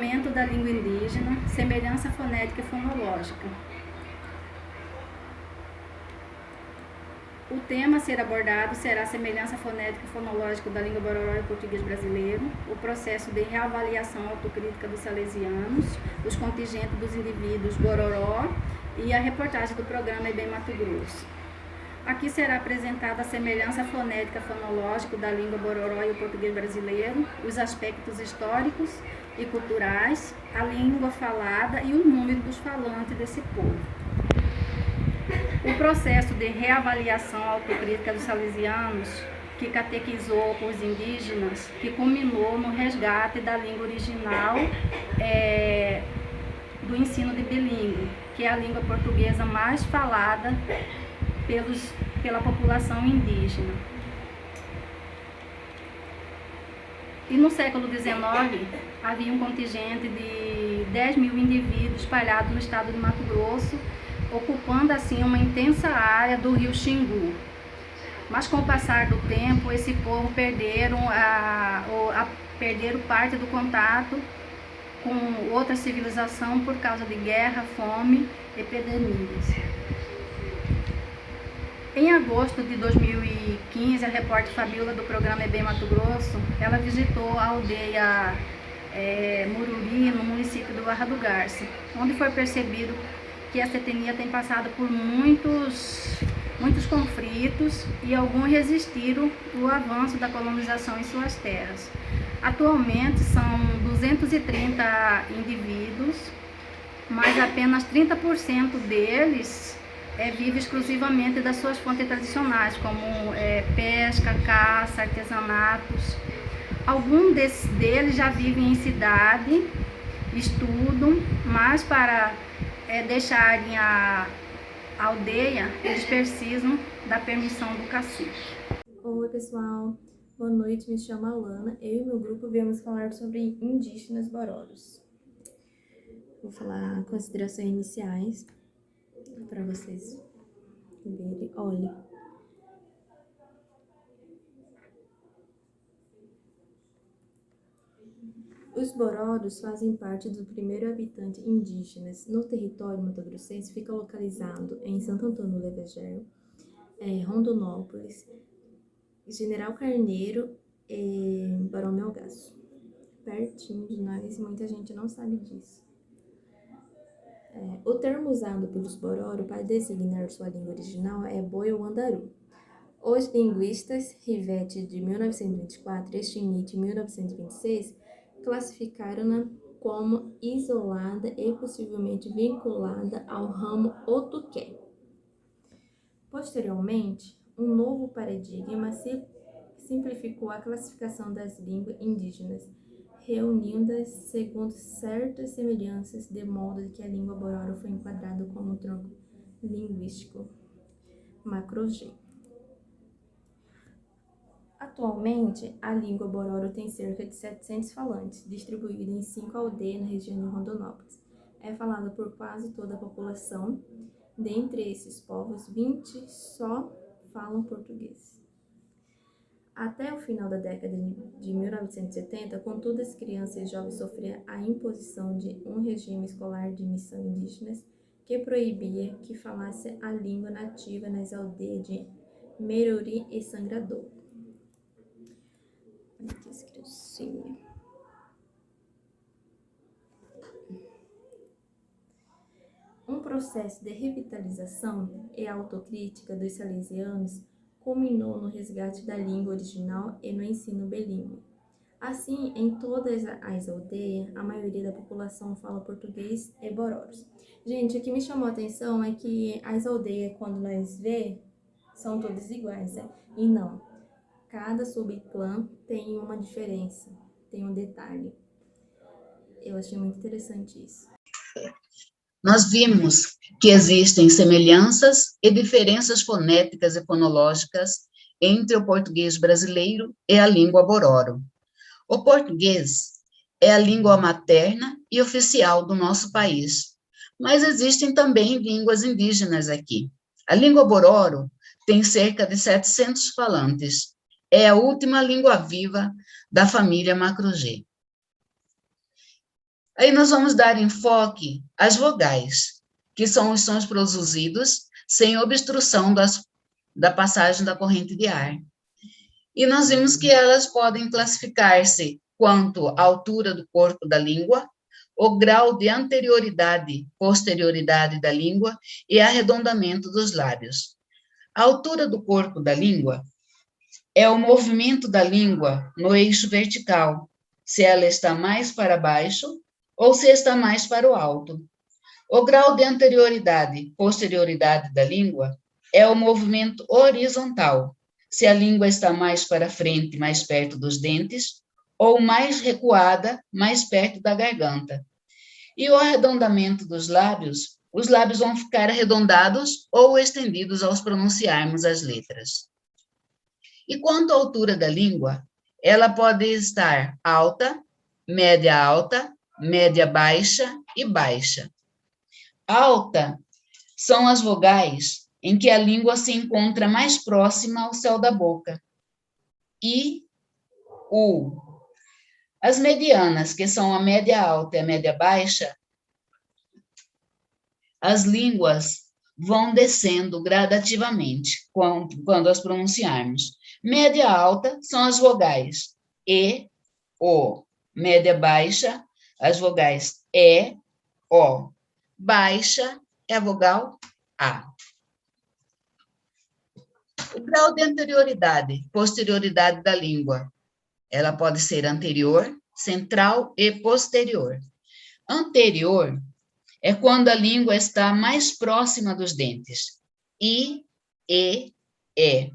desenvolvimento da língua indígena, semelhança fonética e fonológica. O tema a ser abordado será a semelhança fonética e fonológica da língua bororó e português brasileiro, o processo de reavaliação autocrítica dos salesianos, os contingentes dos indivíduos bororó e a reportagem do programa EBEM Mato Grosso. Aqui será apresentada a semelhança fonética fonológica da língua bororó e o português brasileiro, os aspectos históricos e culturais, a língua falada e o número dos falantes desse povo. O processo de reavaliação autocrítica dos salesianos, que catequizou os indígenas, que culminou no resgate da língua original do ensino de bilíngue, que é a língua portuguesa mais falada pela população indígena. E no século XIX, havia um contingente de 10 mil indivíduos espalhados no estado de Mato Grosso, ocupando assim uma intensa área do rio Xingu. Mas com o passar do tempo, esse povo perderam parte do contato com outra civilização por causa de guerra, fome e epidemias. Em agosto de 2015, a repórter Fabiola do programa EBEM Mato Grosso, ela visitou a aldeia Mururi, no município do Barra do Garça, onde foi percebido que essa etnia tem passado por muitos conflitos e alguns resistiram ao avanço da colonização em suas terras. Atualmente são 230 indivíduos, mas apenas 30% deles vive exclusivamente das suas fontes tradicionais, como pesca, caça, artesanatos. Alguns deles já vivem em cidade, estudam, mas para deixarem a aldeia, eles precisam da permissão do cacique. Oi pessoal, boa noite, me chamo Alana. Eu e meu grupo viemos falar sobre indígenas bororos. Vou falar considerações iniciais para vocês verem. Olha, os bororos fazem parte do primeiro habitante indígenas no território mato-grossense. Fica localizado em Santo Antônio do Leveger, Rondonópolis, General Carneiro e Barão Melgaço. Pertinho de nós, muita gente não sabe disso. O termo usado pelos bororo para designar sua língua original é boi ou andaru. Os linguistas Rivete, de 1924, e Schmidt, de 1926, classificaram-na como isolada e possivelmente vinculada ao ramo Otuqué. Posteriormente, um novo paradigma simplificou a classificação das línguas indígenas, reunindo-as segundo certas semelhanças, de modo que a língua bororo foi enquadrada como um tronco linguístico macro-G. Atualmente, a língua bororo tem cerca de 700 falantes, distribuída em 5 aldeias na região de Rondonópolis. É falada por quase toda a população. Dentre esses povos, 20 só falam português. Até o final da década de 1970, contudo, as crianças e jovens sofriam a imposição de um regime escolar de missão indígenas que proibia que falasse a língua nativa nas aldeias de Meruri e Sangrador. Aqui escritinho. Um processo de revitalização e autocrítica dos salesianos culminou no resgate da língua original e no ensino bilíngue. Assim, em todas as aldeias, a maioria da população fala português e bororos. Gente, o que me chamou a atenção é que as aldeias, quando nós vê, são todas iguais, né? E não. Cada subclã tem uma diferença, tem um detalhe. Eu achei muito interessante isso. Nós vimos que existem semelhanças e diferenças fonéticas e fonológicas entre o português brasileiro e a língua bororo. O português é a língua materna e oficial do nosso país, mas existem também línguas indígenas aqui. A língua bororo tem cerca de 700 falantes. É a última língua viva da família macro-G. Aí nós vamos dar enfoque às vogais, que são os sons produzidos sem obstrução da passagem da corrente de ar. E nós vimos que elas podem classificar-se quanto à altura do corpo da língua, o grau de anterioridade, posterioridade da língua e arredondamento dos lábios. A altura do corpo da língua é o movimento da língua no eixo vertical, se ela está mais para baixo ou se está mais para o alto. O grau de anterioridade, posterioridade da língua é o movimento horizontal, se a língua está mais para frente, mais perto dos dentes, ou mais recuada, mais perto da garganta. E o arredondamento dos lábios, os lábios vão ficar arredondados ou estendidos ao pronunciarmos as letras. E quanto à altura da língua, ela pode estar alta, média baixa e baixa. Alta são as vogais em que a língua se encontra mais próxima ao céu da boca. I, U. As medianas, que são a média alta e a média baixa, as línguas vão descendo gradativamente quando as pronunciarmos. Média alta são as vogais E, O. Média baixa, as vogais E, O. Baixa é a vogal A. O grau de anterioridade, posterioridade da língua. Ela pode ser anterior, central e posterior. Anterior é quando a língua está mais próxima dos dentes. I, E, E.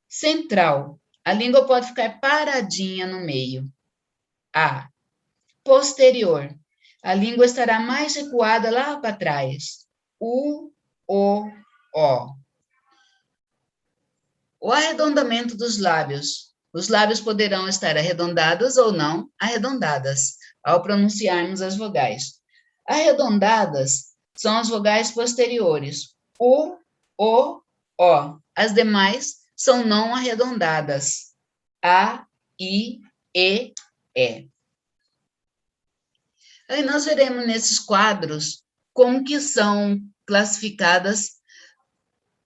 Central, a língua pode ficar paradinha no meio. A. Posterior, a língua estará mais recuada lá para trás. U, O, O. O arredondamento dos lábios. Os lábios poderão estar arredondados ou não arredondadas, ao pronunciarmos as vogais. Arredondadas são as vogais posteriores. U, O, O. As demais são não arredondadas. A, I, E, E. Aí nós veremos nesses quadros como que são classificadas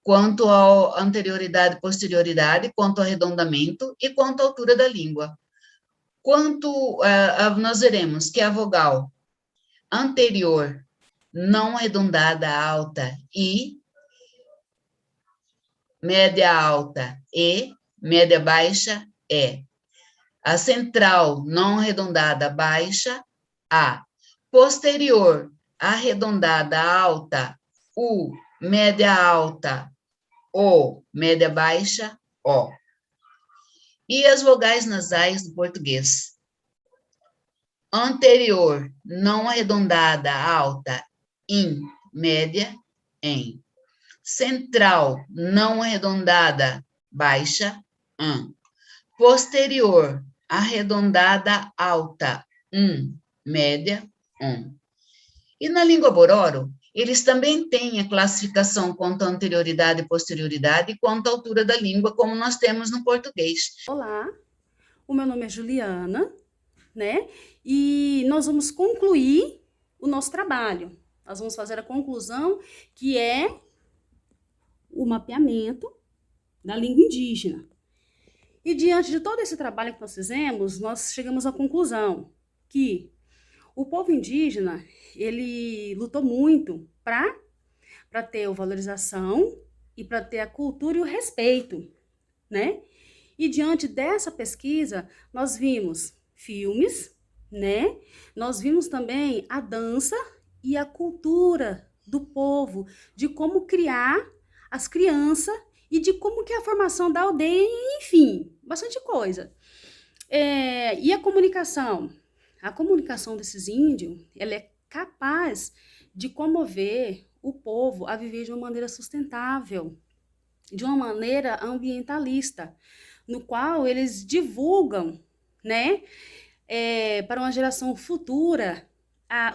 quanto à anterioridade e posterioridade, quanto ao arredondamento e quanto à altura da língua. Nós veremos que a vogal anterior, não arredondada, alta, I, média alta, E, média baixa, E. A central, não arredondada, baixa, A. Posterior, arredondada, alta, U, média alta, O, média baixa, O. E as vogais nasais do português. Anterior, não arredondada, alta, IN, média, EM. Central, não arredondada, baixa, AN. Posterior, arredondada, alta, média, E na língua bororo, eles também têm a classificação quanto à anterioridade e posterioridade e quanto à altura da língua, como nós temos no português. Olá, o meu nome é Juliana, né? E nós vamos concluir o nosso trabalho. Nós vamos fazer a conclusão, que é o mapeamento da língua indígena. E diante de todo esse trabalho que nós fizemos, nós chegamos à conclusão que o povo indígena, ele lutou muito para ter a valorização e para ter a cultura e o respeito, né? E diante dessa pesquisa, nós vimos filmes, né? Nós vimos também a dança e a cultura do povo, de como criar as crianças e de como que é a formação da aldeia, enfim, bastante coisa. E a comunicação desses índios, ela é capaz de comover o povo a viver de uma maneira sustentável, de uma maneira ambientalista, no qual eles divulgam, né, para uma geração futura,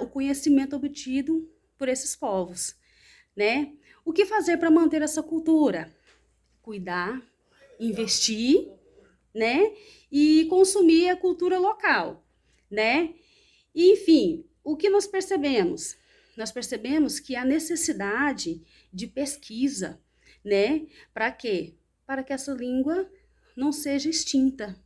o conhecimento obtido por esses povos, né? O que fazer para manter essa cultura? Cuidar, investir, né, e consumir a cultura local, né? E, enfim, o que nós percebemos? Nós percebemos que há necessidade de pesquisa, né? Para quê? Para que essa língua não seja extinta,